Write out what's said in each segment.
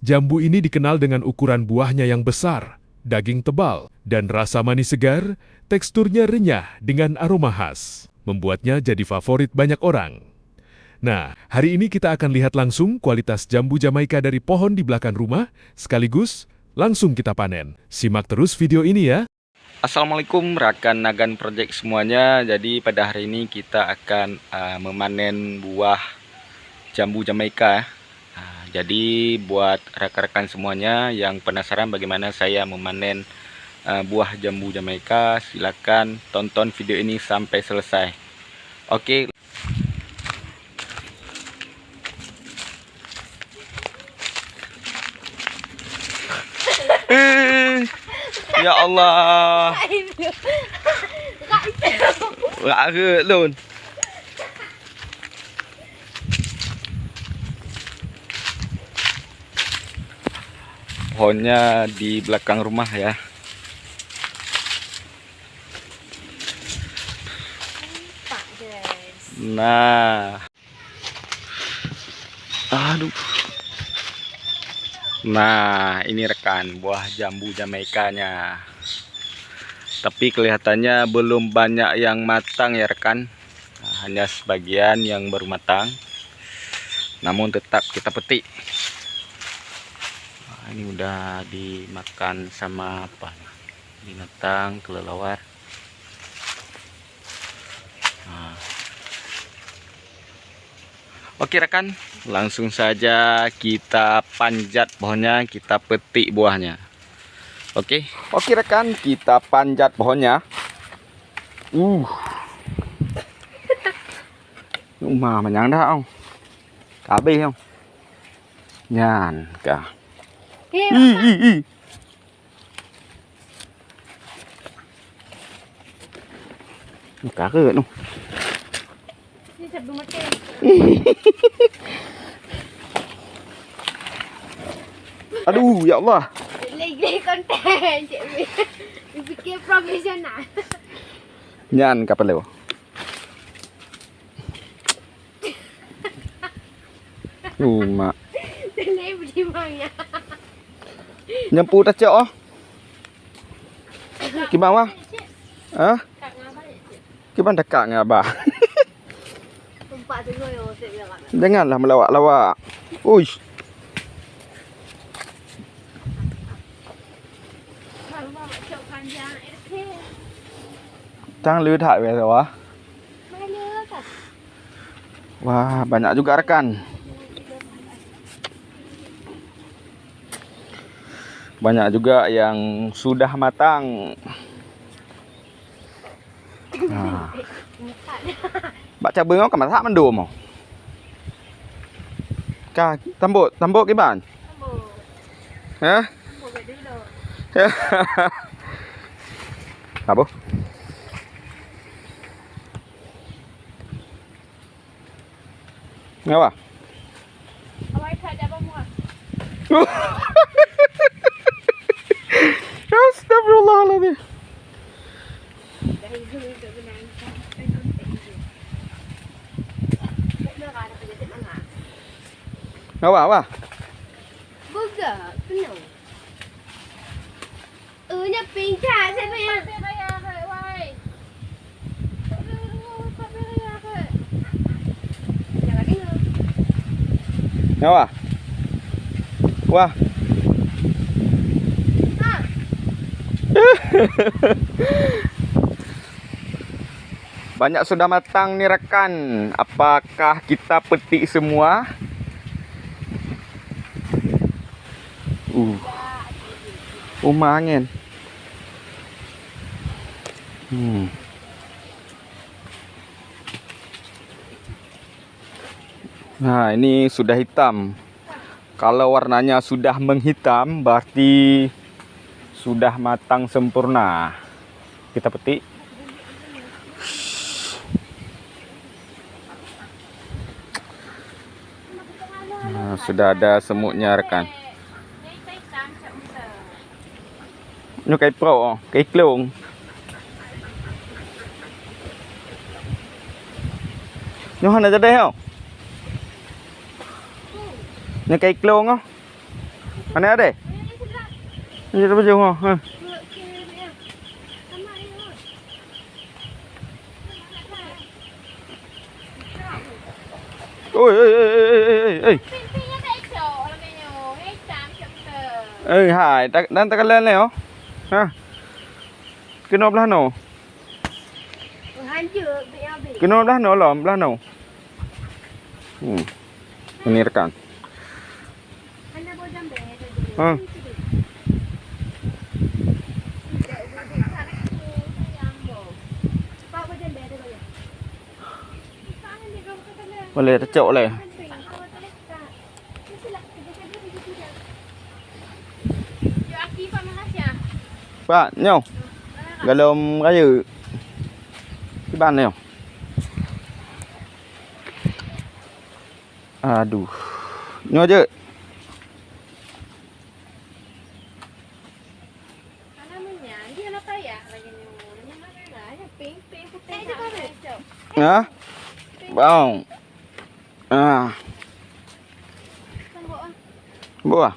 Jambu ini dikenal dengan ukuran buahnya yang besar, daging tebal, dan rasa manis segar, teksturnya renyah dengan aroma khas, membuatnya jadi favorit banyak orang. Nah, hari ini kita akan lihat langsung kualitas jambu Jamaika dari pohon di belakang rumah, sekaligus langsung kita panen. Simak terus video ini ya. Assalamualaikum rekan Nagan Project semuanya. Jadi pada hari ini kita akan memanen buah jambu Jamaika. Jadi buat rekan-rekan semuanya yang penasaran bagaimana saya memanen buah jambu Jamaika, silakan tonton video ini sampai selesai. Oke. Ya Allah. Rara luôn. Pohonnya di belakang rumah ya. Nah. Aduh. Nah, ini rekan buah jambu Jamaikanya. Tapi kelihatannya belum banyak yang matang ya rekan. Nah, hanya sebagian yang baru matang. Namun tetap kita petik. Nah, ini udah dimakan sama apa? Binatang, kelelawar. Nah. Oke rekan, langsung saja kita panjat pohonnya, kita petik buahnya. Oke rekan, kita panjat pohonnya. Mà nhận đó không? Cả bi không? Nhàn cả. Cả cái luôn. Aduh, ya Allah. Lagi konten, Cik Bi. Fikir profesional. Nyan kapan lewat? Mak. Ini beri mana? Nyampu tak cok oh? Gimana? Hah? Gimana dekat dengan abah? Tempat tu yo, Cik Bi kat. Janganlah melawak-lawak. Uish. Tang lư thải về rồi á. Wah, banyak juga rekan. Banyak juga yang sudah matang. Nah. Baca bengok ke masak mendum mau. Ka tambok ke ban? Hah? Apa? Ngapa? Awak tak ada apa-apa. Astagfirullahaladzim. Apa? Burger, penuh. Nya pincah saya bayar. Ngapa? Wah. Banyak sudah matang nih rekan. Apakah kita petik semua? Rumah angin. Nah, ini sudah hitam. Kalau warnanya sudah menghitam, berarti sudah matang sempurna. Kita petik. Nah, sudah ada semutnya rekan. Ini kayak pro, kayak klong. Nyohan aja deh, Nó cây klon á. Mana ada? Ini apa jauh? Ha. Ôi ơi ơi ơi ơi ơi. Ơi Hải, đang ta lên này không? Ha. Cái nộp lá nổ. Cái nộp lá nổ lỏm lá nổ. Ini rekan. Boleh cocok lah. Pak, nhau. Galom kayu. Di ban này. Aduh. Nyo je. Hả? Bông. À. Bộ à?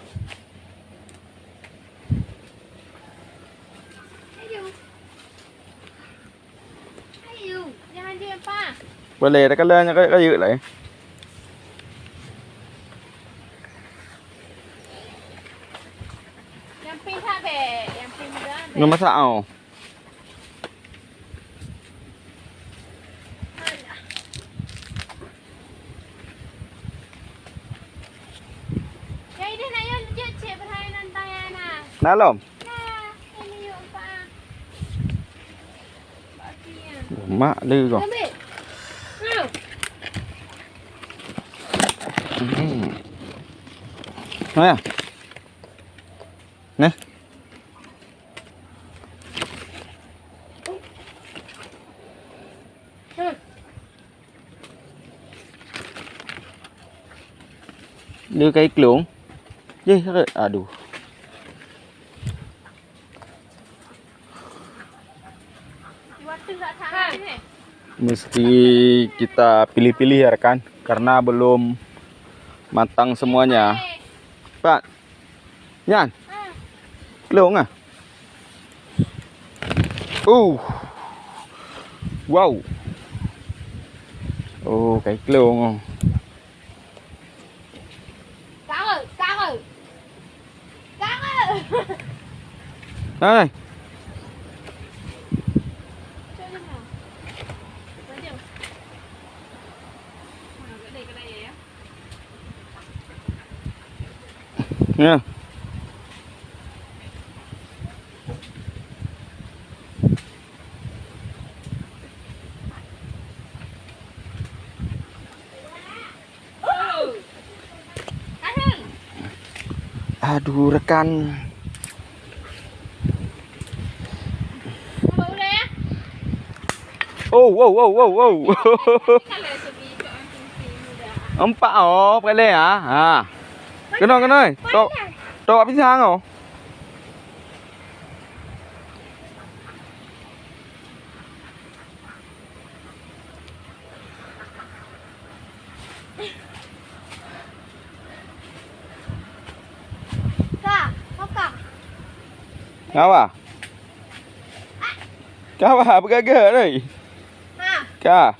Boleh dah kalian cái dự lại. Nomor sao? Nalom. Mak lư rồi. Nè. Nè. Đưa cây luống. Gì thế? Aduh. Mesti kita pilih-pilih ya rekan, karena belum matang semuanya. Pak, Nyan, luống à? Wow. Cái luống không? Đây. Nha. Aduh rekan. Wow. Empat oh, boleh ya? Ha. Kena. Tok habis hang oh. Apa? Kau apa bergaga ni? Ha. Kau.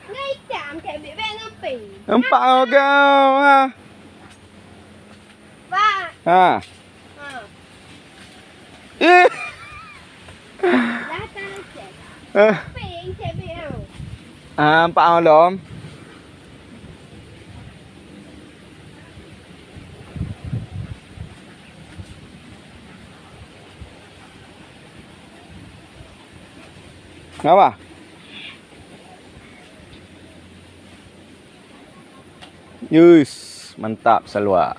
Ngay chạm chạy bị ben nó pỉ. Empat kau ha. Ba. Ha. Lá ta nó chạy. Pỉ chạy bị đâu? Empat lom. Apa? Yus, mantap salwa.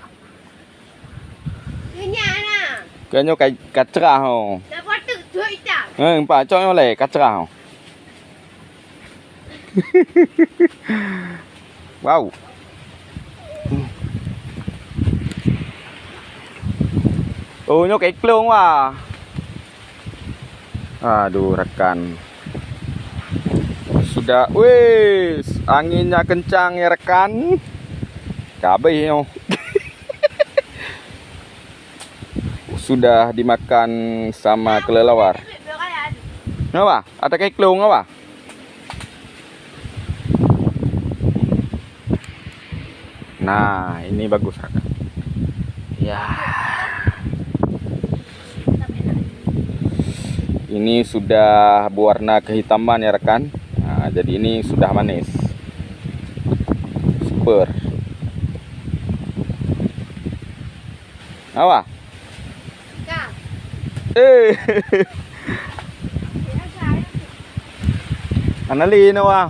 Nhà nè. Cái nhau cái cắt ra không? Đã có tự chơi chạm. Bà cho nhau lẻ cắt ra không? Wow. Nhau cái luôn à. Aduh rekan. Sudah, wis, anginnya kencang ya rekan. Kabeh yo. Sudah dimakan sama kelelawar. Apa? Ada kayak kelong apa? Nah, ini bagus rekan. Ya. Ini sudah berwarna kehitaman ya rekan. Nah, jadi ini sudah manis. Super. Apa? Anali na wa.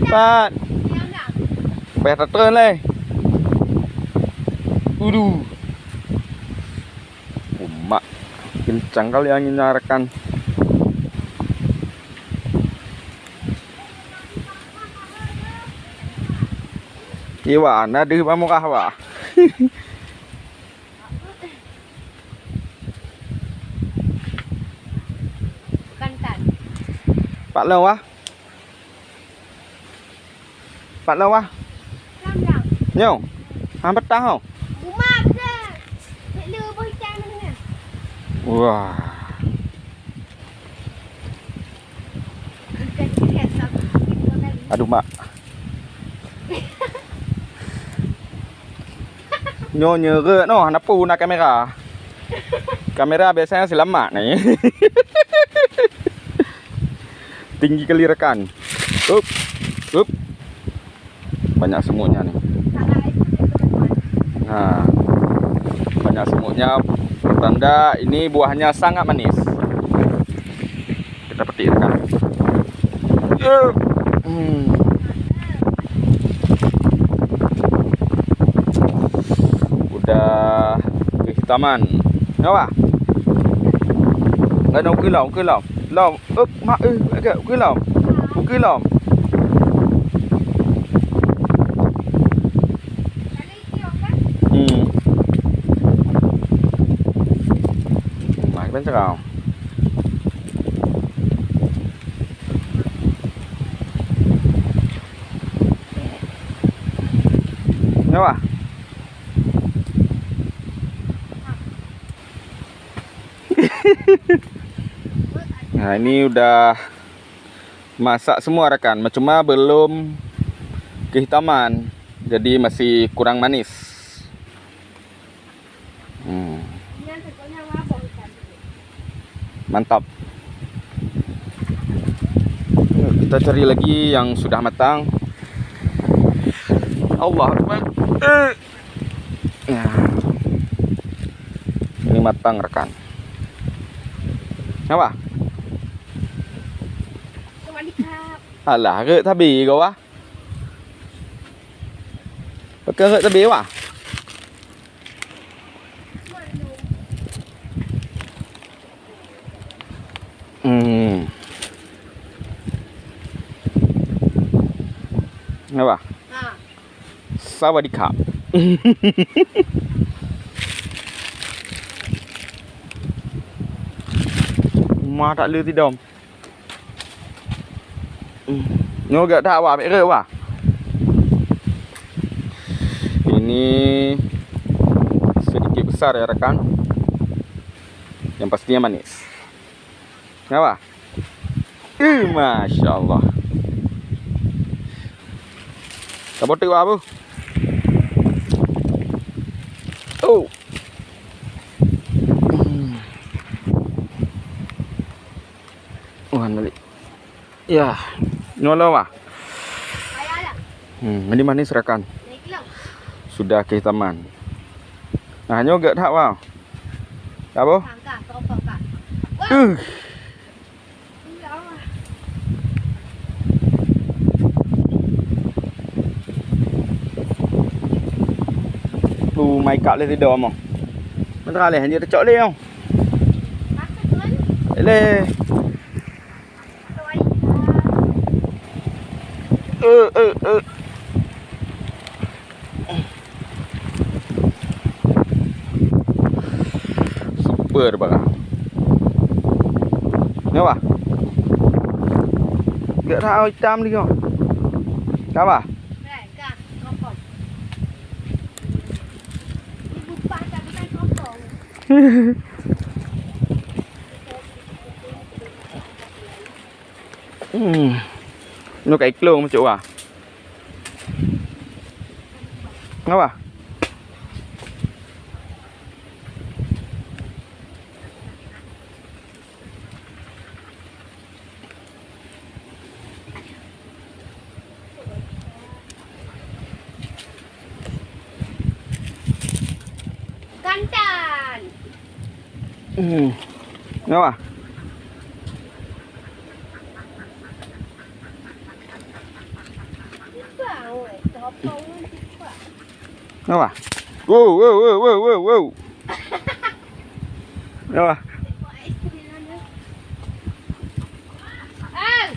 Pat. Pet turun le. Uduh. Mak. Kencang kali anginnya rekan. Iwa, na di ba mo kahwa? Pak lâu á. Bạn lâu á. Nhiều. Hàm bắt trắng không? Wow. Aduh mak. Nyo nhớ gỡ nó pu na kamera. Kamera biasanya si lama nih. Tinggi kali rekan. Up. Banyak semutnya nih. Nah, banyak semutnya. Tanda ini buahnya sangat manis. Kita petik rekan. Udah kehitaman. Apa? Nggak mau ke lòng. Lòng ướp mà cái lòng cái lòng mày bánh sao nhớ à Nah, ini udah masak semua rekan, cuma belum kehitaman, jadi masih kurang manis. Mantap. Kita cari lagi yang sudah matang. Allah Akbar. Nah, ini matang rekan. Apa? Alah, gợi tha bì kau á. Pakai gợi tha bì à? Apa? Sawadee-khap. Ma tak lư ti dom. Nyo gak tak apa ke apa? Ini sedikit besar ya rekan. Yang pastinya manis. Apa? Masya Allah. Kamu tu apa? Oh. Nali. Ya, nyolo mah. Ini manis rekan. Sudah kehitaman. Nah, nyo gak tak wow. Apa? Mày cạo lên thì đồ mà. Nó ra này hình như nó chọi lên không? Lên. Super baka. Nhớ à? Gỡ thao tam đi không? Sao à? Nó cái luôn mà chỗ à? Ngapa? Kantan. Ngapa? Bang, weh. Topong ni cepat. Ngapa? Wow, wow, wow, wow, wow, wow. Ngapa? Tengok isteri mana. Ang.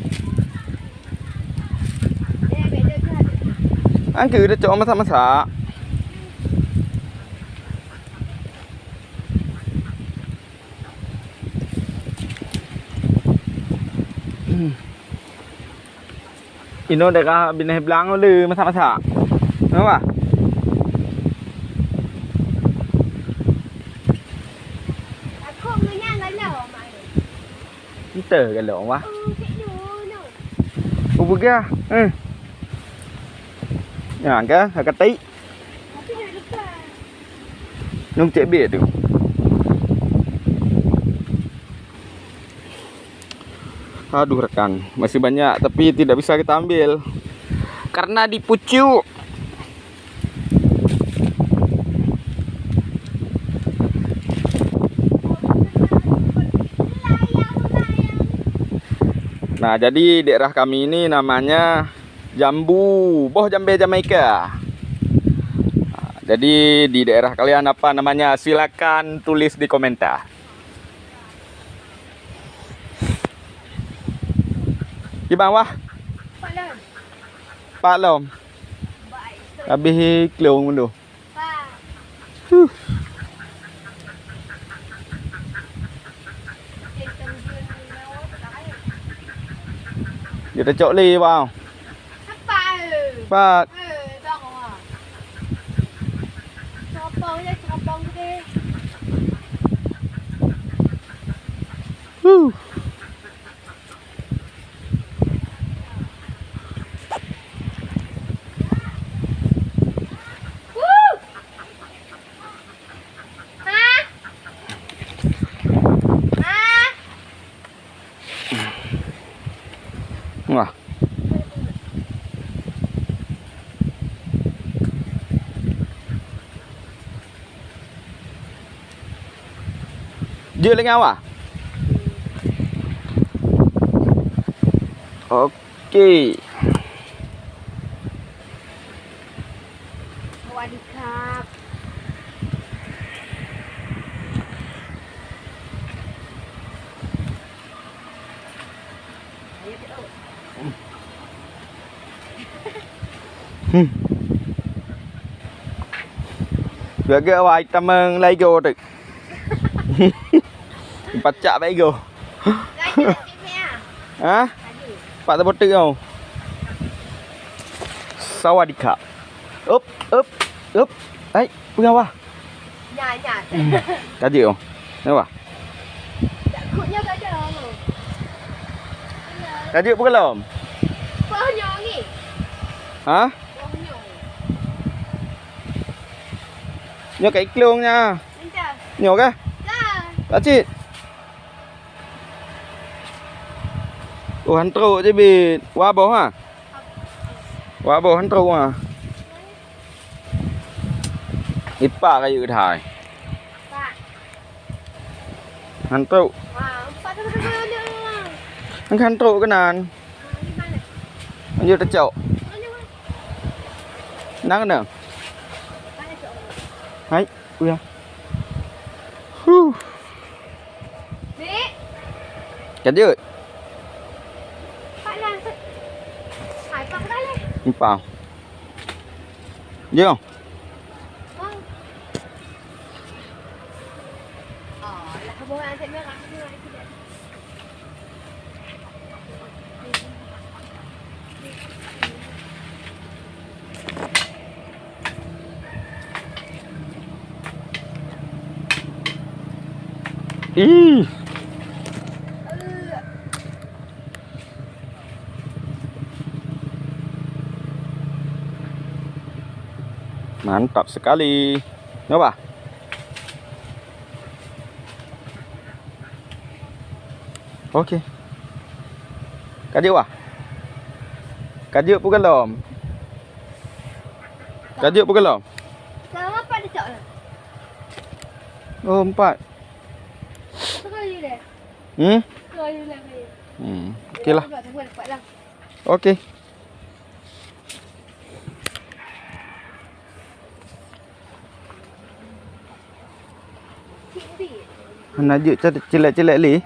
Beda kan. Anh cứ đã cho masak-masak. Ino dekat binah belang lu masak-masak. Ngapa? Aku menyan galau mai. Ente galong wah. Cik dulu. Ubu ga. Nhà cái cái tí. Tapi nak lupa. Nung cek bia tu. Aduh rekan, masih banyak tapi tidak bisa kita ambil karena dipucuk. Nah, jadi daerah kami ini namanya Jambu, Boh Jambe Jamaika. Nah, jadi di daerah kalian apa namanya? Silakan tulis di komentar. Gimana wah? Pak Lon. Pak Lom, Baik. habis kelung dulu. Pak. Kita cok li vào. Apa? Pak, Dong ah. Copong je, copong gede. Woo! Hah? Hah? Wah. Dia lagi awak? Okey. Wadikap. Jaga awak item yang Lego tu. Pacak Lego. Gaji nak cik ah. Ha? Gaji. Pak tak botek kau. Sawadika. Up, up, up. Ai, pegang awak. Nyat. Kaji kau. Nampak? Takutnya tak ada tu. Kaji pun belum. Pohonyo ni. Ha? Pohonyo. Nhớ cái klung nha. Entah. Nhiều cái. Dah. That's it. Ủa hắn trâu chứ bị qua bố hả? Qua bố hắn trâu à? Ít ba cái dự thải. Pak. Hắn trâu. Pak tu dia. Hắn trâu cái nàn. Di mana? Hắn dự ta chậu. Nắng cái nào? Mana tu? Hay. Ui à. Dek. Cái dự. Pak Lan. Hai pak dah le. Không vào. Dư không? Oh. Lah bohong saya merah ni. Ih. Mantap sekali. Coba. Oke. Kadio ah. Kadio pun galom. Kadio pun galom. Sama apa dia cak lah? Oh, 4. Satu kali dia. Hmm? Satu kali dia. Okey lah. Tunggu dapat lah. Okey. Mana je celak-celak li?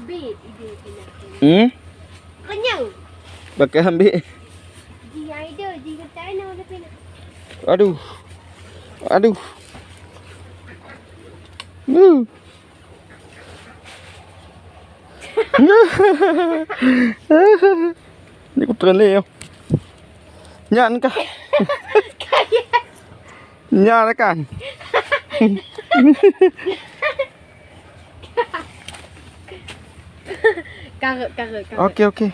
Bit ide kena. Kenyang. Pakai ambil. Dia ada, dia tanah dah kena. Aduh. Aduh. Ni aku terleh. Nyan kah? Nyan kan? Karut. Okey.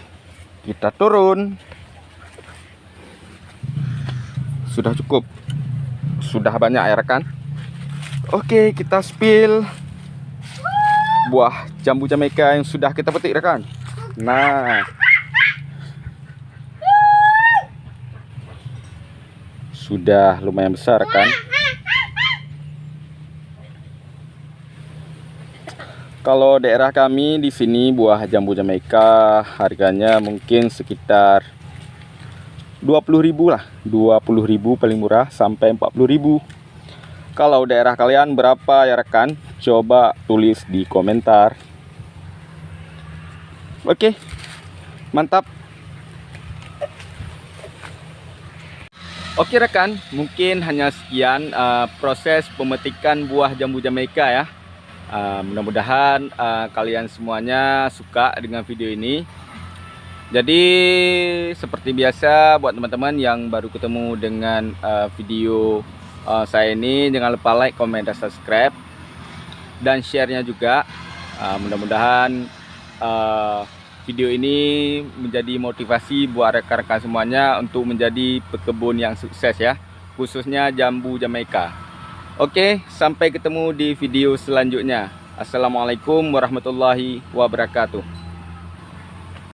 Kita turun. Sudah cukup. Sudah banyak ya rekan. Okey, kita spill buah jambu Jamaika yang sudah kita petik rekan. Nah. Sudah lumayan besar rekan. Kalau daerah kami di sini buah jambu Jamaika harganya mungkin sekitar 20.000 lah. 20.000 paling murah sampai 40.000. Kalau daerah kalian berapa ya rekan? Coba tulis di komentar. Oke. Mantap. Oke rekan, mungkin hanya sekian proses pemetikan buah jambu Jamaika ya. Mudah-mudahan kalian semuanya suka dengan video ini. Jadi seperti biasa buat teman-teman yang baru ketemu dengan video saya ini, jangan lupa like, comment, dan subscribe, dan share-nya juga. Mudah-mudahan video ini menjadi motivasi buat rekan-rekan semuanya untuk menjadi pekebun yang sukses ya, khususnya jambu Jamaika. Oke, sampai ketemu di video selanjutnya. Assalamualaikum warahmatullahi wabarakatuh.